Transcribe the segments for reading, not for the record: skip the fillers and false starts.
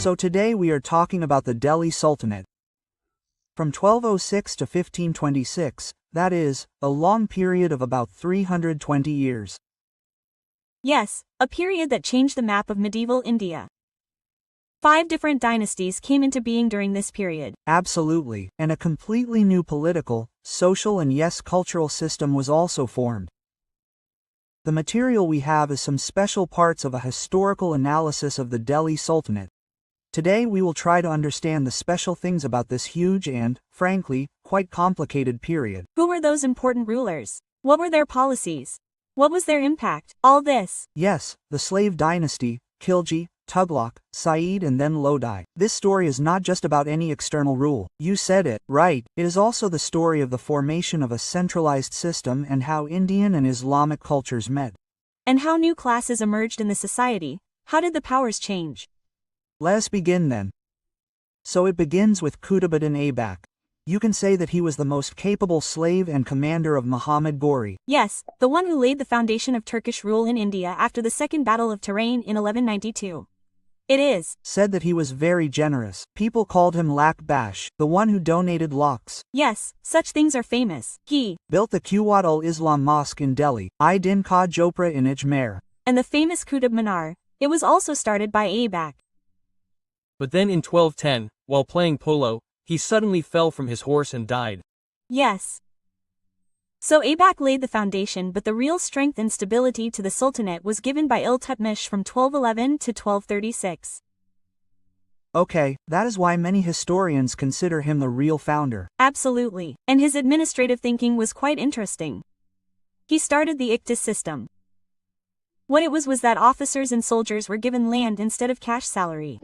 So today we are talking about the Delhi Sultanate. From 1206 to 1526, that is, a long period of about 320 years. Yes, a period that changed the map of medieval India. 5 different dynasties came into being during this period. Absolutely, and a completely new political, social and yes cultural system was also formed. The material we have is some special parts of a historical analysis of the Delhi Sultanate. Today we will try to understand the special things about this huge and, frankly, quite complicated period. Who were those important rulers? What were their policies? What was their impact? All this. Yes, the Slave Dynasty, Khilji, Tughlaq, Sayyid and then Lodhi. This story is not just about any external rule. You said it, right. It is also the story of the formation of a centralized system and how Indian and Islamic cultures met. And how new classes emerged in the society. How did the powers change? Let's begin then. So it begins with Qutub Aibak. You can say that he was the most capable slave and commander of Muhammad Ghori. Yes, the one who laid the foundation of Turkish rule in India after the Second Battle of Tarain in 1192. It is said that he was very generous. People called him Lak Bash, the one who donated lakhs. Yes, such things are famous. He built the Quwat ul-Islam Mosque in Delhi, Din Ka Jopra in Ajmer. And the famous Qutub Minar. It was also started by Aibak. But then in 1210, while playing polo, he suddenly fell from his horse and died. Yes. So Aibak laid the foundation, but the real strength and stability to the Sultanate was given by Iltutmish from 1211 to 1236. Okay, that is why many historians consider him the real founder. Absolutely, and his administrative thinking was quite interesting. He started the Ikta system. What it was that officers and soldiers were given land instead of cash salary.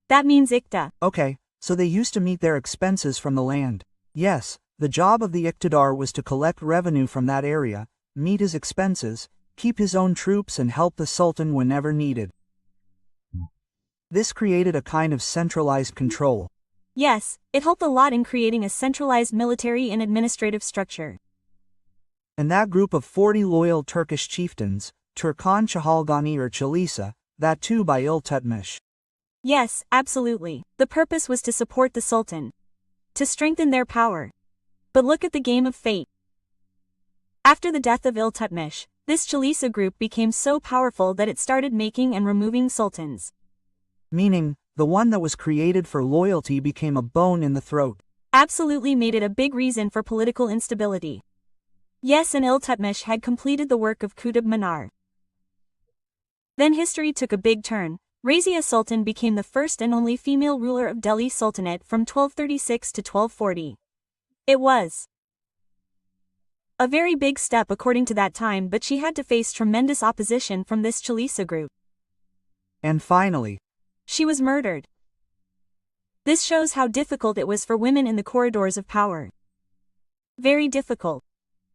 That means Ikta. Okay, so they used to meet their expenses from the land. Yes. The job of the Iqtidar was to collect revenue from that area, meet his expenses, keep his own troops and help the Sultan whenever needed. This created a kind of centralized control. Yes, it helped a lot in creating a centralized military and administrative structure. And that group of 40 loyal Turkish chieftains, Turkan Chahalgani or Chalisa, that too by Iltutmish. Yes, absolutely. The purpose was to support the Sultan. To strengthen their power. But look at the game of fate. After the death of Iltutmish, this Chalisa group became so powerful that it started making and removing sultans. Meaning, the one that was created for loyalty became a bone in the throat. Absolutely made it a big reason for political instability. Yes, and Iltutmish had completed the work of Qutub Minar. Then history took a big turn. Razia Sultan became the first and only female ruler of Delhi Sultanate from 1236 to 1240. It was a very big step according to that time, but she had to face tremendous opposition from this Chalisa group. And finally, she was murdered. This shows how difficult it was for women in the corridors of power. Very difficult.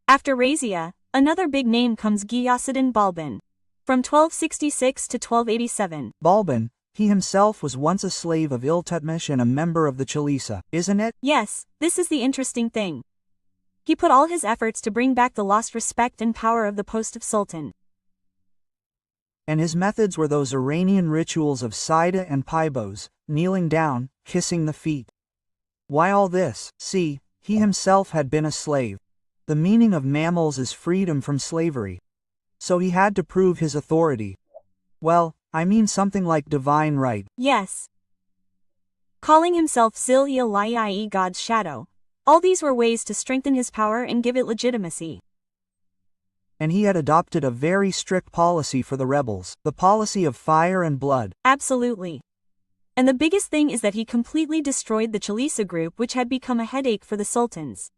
After Razia, another big name comes Ghiyasuddin Balban. From 1266 to 1287. Balban, he himself was once a slave of Iltutmish and a member of the Chalisa, isn't it? Yes, this is the interesting thing. He put all his efforts to bring back the lost respect and power of the post of Sultan. And his methods were those Iranian rituals of Saida and Pibos, kneeling down, kissing the feet. Why all this? See, he himself had been a slave. The meaning of mammals is freedom from slavery. So he had to prove his authority. Well, I mean something like divine right. Yes. Calling himself Zil-e-Alai, i.e. God's shadow. All these were ways to strengthen his power and give it legitimacy. And he had adopted a very strict policy for the rebels, the policy of fire and blood. Absolutely. And the biggest thing is that he completely destroyed the Chalisa group, which had become a headache for the sultans.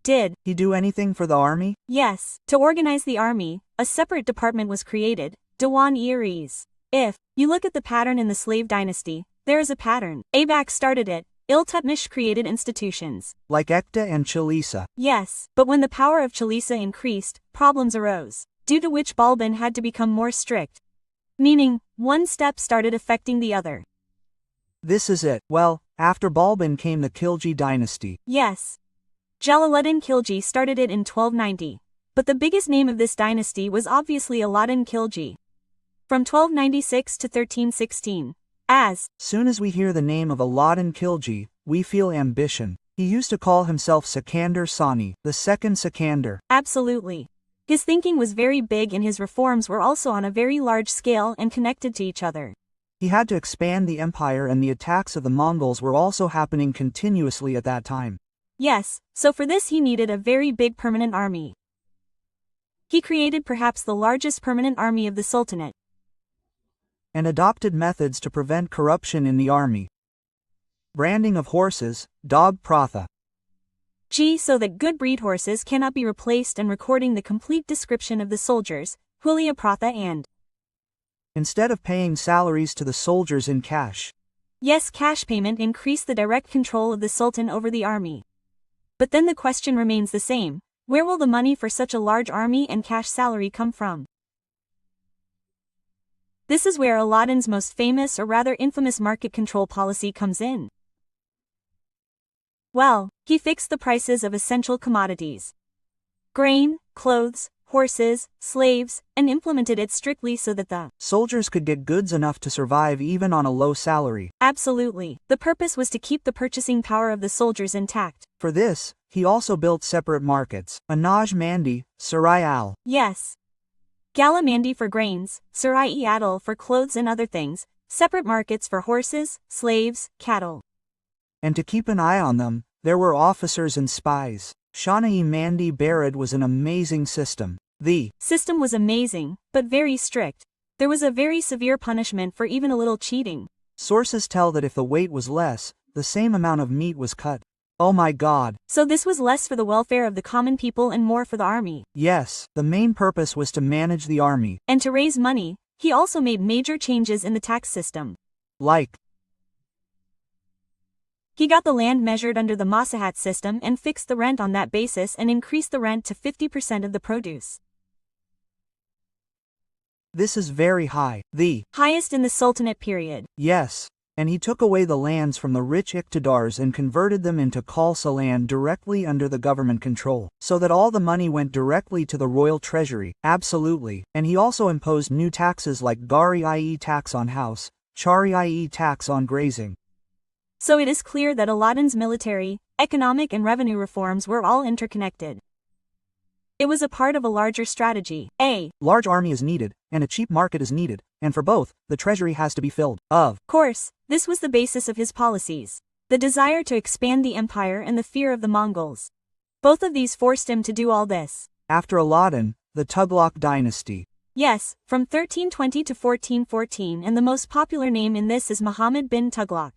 Did he do anything for the army? Yes. To organize the army, a separate department was created, Diwan-e-Aris. If you look at the pattern in the Slave Dynasty, there is a pattern. Aibak started it. Iltutmish created institutions. Like Ekta and Chalisa. Yes, but when the power of Chalisa increased, problems arose, due to which Balban had to become more strict. Meaning, one step started affecting the other. This is it. Well, after Balban came the Khilji dynasty. Yes. Alauddin Khilji started it in 1290. But the biggest name of this dynasty was obviously Alauddin Khilji. From 1296 to 1316. As soon as we hear the name of Alauddin Khilji, we feel ambition. He used to call himself Sikandar Sani, the second Sikandar. absolutely. His thinking was very big and his reforms were also on a very large scale and connected to each other. He had to expand the empire and the attacks of the Mongols were also happening continuously at that time. Yes, so for this he needed a very big permanent army. He created perhaps the largest permanent army of the Sultanate. And adopted methods to prevent corruption in the army. Branding of horses, dog pratha. So that good breed horses cannot be replaced and recording the complete description of the soldiers, Hulia pratha and instead of paying salaries to the soldiers in cash. Yes, cash payment increased the direct control of the Sultan over the army. But then the question remains the same, where will the money for such a large army and cash salary come from? This is where Alauddin's most famous or rather infamous market control policy comes in. Well, he fixed the prices of essential commodities. Grain, clothes, horses, slaves, and implemented it strictly so that the soldiers could get goods enough to survive even on a low salary. Absolutely. The purpose was to keep the purchasing power of the soldiers intact. For this, he also built separate markets, Anaj Mandi, Sarai Al. Yes. Gala Mandi for grains, Sarai Adal for clothes and other things, separate markets for horses, slaves, cattle. And to keep an eye on them, there were officers and spies. Shana-e Mandi Barad was an amazing system. The system was amazing, but very strict. There was a very severe punishment for even a little cheating. Sources tell that if the weight was less, the same amount of meat was cut. Oh my God. So this was less for the welfare of the common people and more for the army. Yes, the main purpose was to manage the army. And to raise money, he also made major changes in the tax system. Like, he got the land measured under the Masahat system and fixed the rent on that basis and increased the rent to 50% of the produce. This is very high. The highest in the Sultanate period. Yes, and he took away the lands from the rich iqtidars and converted them into Khalsa land directly under the government control, so that all the money went directly to the royal treasury. Absolutely. And he also imposed new taxes like Gari i.e. tax on house, Chari i.e. tax on grazing. So it is clear that Alauddin's military, economic and revenue reforms were all interconnected. It was a part of a larger strategy. A large army is needed, and a cheap market is needed, and for both, the treasury has to be filled. Of course, this was the basis of his policies. The desire to expand the empire and the fear of the Mongols. Both of these forced him to do all this. After Alauddin, the Tughlaq dynasty. Yes, from 1320 to 1414, and the most popular name in this is Muhammad bin Tughlaq.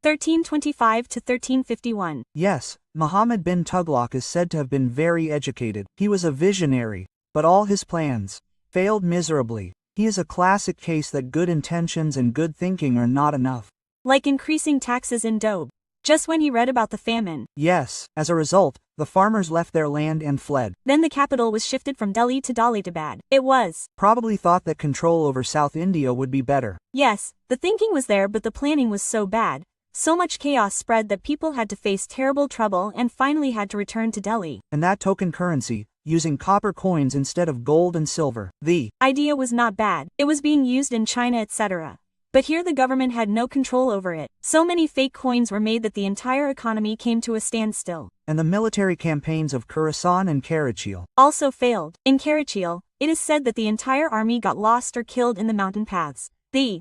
1325 to 1351. Yes, Muhammad bin Tughlaq is said to have been very educated. He was a visionary, but all his plans failed miserably. He is a classic case that good intentions and good thinking are not enough. Like increasing taxes in Doab, just when he read about the famine. Yes, as a result, the farmers left their land and fled. Then the capital was shifted from Delhi to Daulatabad. It was probably thought that control over South India would be better. Yes, the thinking was there, but the planning was so bad. So much chaos spread that people had to face terrible trouble and finally had to return to Delhi. And that token currency, using copper coins instead of gold and silver. The idea was not bad. It was being used in China, etc. But here the government had no control over it. So many fake coins were made that the entire economy came to a standstill. And the military campaigns of Khorasan and Karachil also failed. In Karachil, it is said that the entire army got lost or killed in the mountain paths. The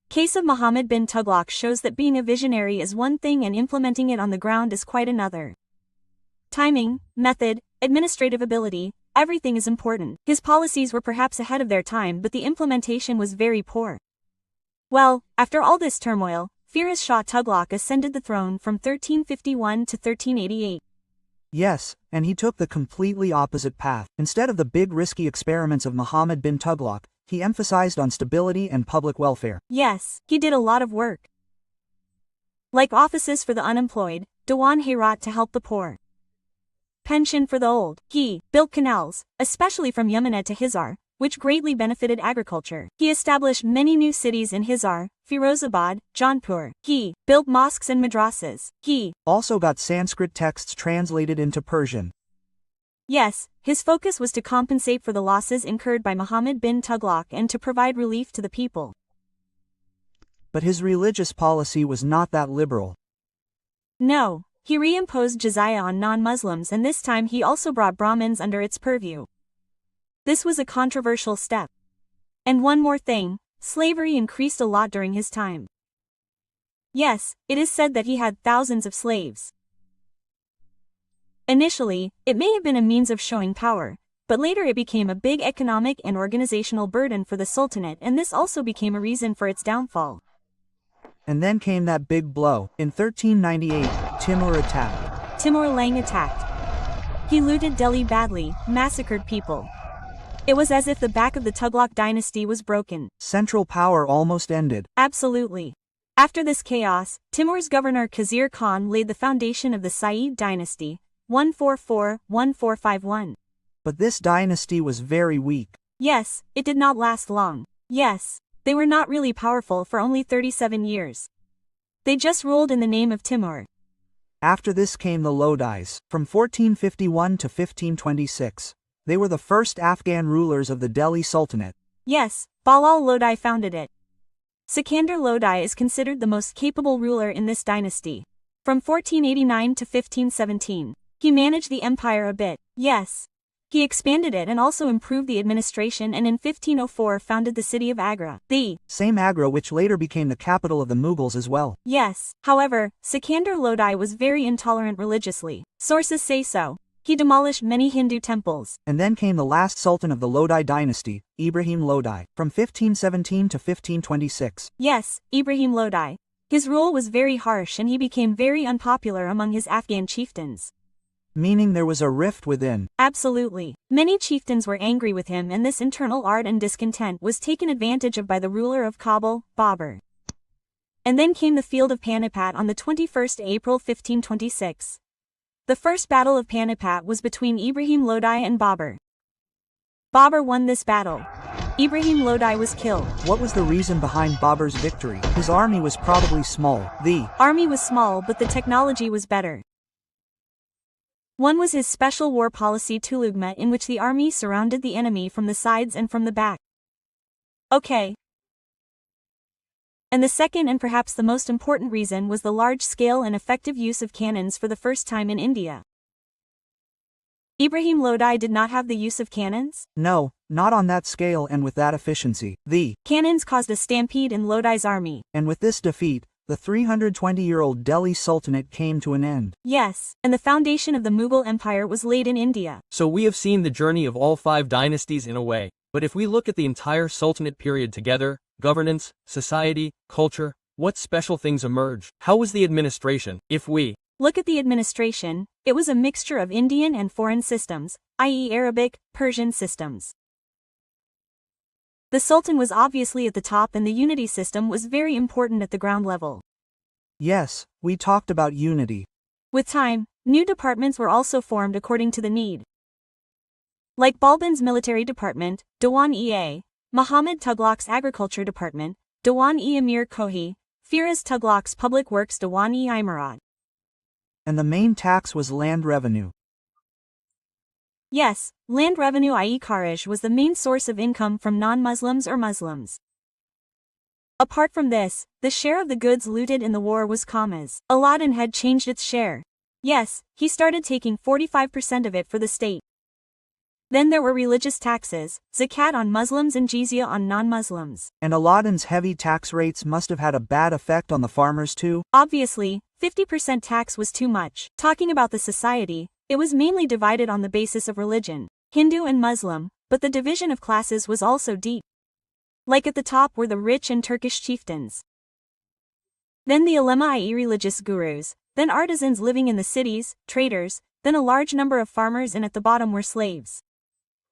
case of Muhammad bin Tughlaq shows that being a visionary is one thing and implementing it on the ground is quite another. Timing, method, administrative ability, everything is important. His policies were perhaps ahead of their time, but the implementation was very poor. Well, after all this turmoil, Firoz Shah Tughlaq ascended the throne from 1351 to 1388. Yes, and he took the completely opposite path. Instead of the big risky experiments of Muhammad bin Tughlaq, he emphasized on stability and public welfare. Yes, he did a lot of work. Like offices for the unemployed, Dewan Hayrat to help the poor, pension for the old. He built canals, especially from Yamuna to Hisar, which greatly benefited agriculture. He established many new cities in Hisar, Firozabad, Jaunpur. He built mosques and madrasas. He also got Sanskrit texts translated into Persian. Yes, his focus was to compensate for the losses incurred by Muhammad bin Tughlaq and to provide relief to the people. but his religious policy was not that liberal. No, he reimposed jizya on non-Muslims, and this time he also brought Brahmins under its purview. This was a controversial step. And one more thing, slavery increased a lot during his time. Yes, it is said that he had thousands of slaves. Initially, it may have been a means of showing power, but later it became a big economic and organizational burden for the Sultanate, and this also became a reason for its downfall. And then came that big blow. In 1398, Timur attacked. Timur Lang attacked. He looted Delhi badly, massacred people. It was as if the back of the Tughlaq dynasty was broken. Central power almost ended. Absolutely. After this chaos, Timur's governor Khizr Khan laid the foundation of the Sayyid dynasty, 144-1451. But this dynasty was very weak. Yes, it did not last long. Yes, they were not really powerful for only 37 years. They just ruled in the name of Timur. After this came the Lodhis, from 1451 to 1526. They were the first Afghan rulers of the Delhi Sultanate. Yes, Balal Lodhi founded it. Sikandar Lodhi is considered the most capable ruler in this dynasty. From 1489 to 1517, he managed the empire a bit. Yes, he expanded it and also improved the administration, and in 1504 founded the city of Agra. The same Agra which later became the capital of the Mughals as well. Yes, however, Sikandar Lodhi was very intolerant religiously. Sources say so. He demolished many Hindu temples. And then came the last sultan of the Lodhi dynasty, Ibrahim Lodhi, from 1517 to 1526. Yes, Ibrahim Lodhi. His rule was very harsh and he became very unpopular among his Afghan chieftains. Meaning there was a rift within. Absolutely. Many chieftains were angry with him, and this internal art and discontent was taken advantage of by the ruler of Kabul, Babur. And then came the field of Panipat on the 21st April 1526. The first battle of Panipat was between Ibrahim Lodhi and Babur. Babur won this battle. Ibrahim Lodhi was killed. What was the reason behind Babur's victory? His army was probably small. The army was small, but the technology was better. One was his special war policy Tulugma, in which the army surrounded the enemy from the sides and from the back. Okay. And the second and perhaps the most important reason was the large-scale and effective use of cannons for the first time in India. Ibrahim Lodhi did not have the use of cannons? No, not on that scale and with that efficiency. The cannons caused a stampede in Lodhi's army. And with this defeat, the 320-year-old Delhi Sultanate came to an end. Yes, and the foundation of the Mughal Empire was laid in India. So we have seen the journey of all 5 dynasties in a way, but if we look at the entire Sultanate period together, governance, society, culture, what special things emerge? How was the administration? If we look at the administration, it was a mixture of Indian and foreign systems, i.e. Arabic, Persian systems. The Sultan was obviously at the top, and the unity system was very important at the ground level. Yes, we talked about unity. With time, new departments were also formed according to the need. Like Balban's military department, Diwan-e Muhammad Tughlaq's agriculture department, Diwan-e Amir Kohi, Firoz Tughlaq's public works Diwan-e Imarad. And the main tax was land revenue. Yes, land revenue, i.e. Kharaj, was the main source of income from non-Muslims or Muslims. Apart from this, the share of the goods looted in the war was Khamas. Alauddin had changed its share. Yes, he started taking 45% of it for the state. Then there were religious taxes, zakat on Muslims and jizya on non-Muslims. And Alauddin's heavy tax rates must have had a bad effect on the farmers too. Obviously, 50% tax was too much. Talking about the society, it was mainly divided on the basis of religion, Hindu and Muslim, but the division of classes was also deep. Like at the top were the rich and Turkish chieftains. Then the ulema, i.e. religious gurus, then artisans living in the cities, traders, then a large number of farmers, and at the bottom were slaves.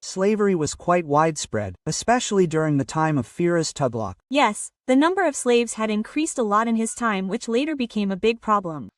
Slavery was quite widespread, especially during the time of Firoz Tughlaq. Yes, the number of slaves had increased a lot in his time, which later became a big problem.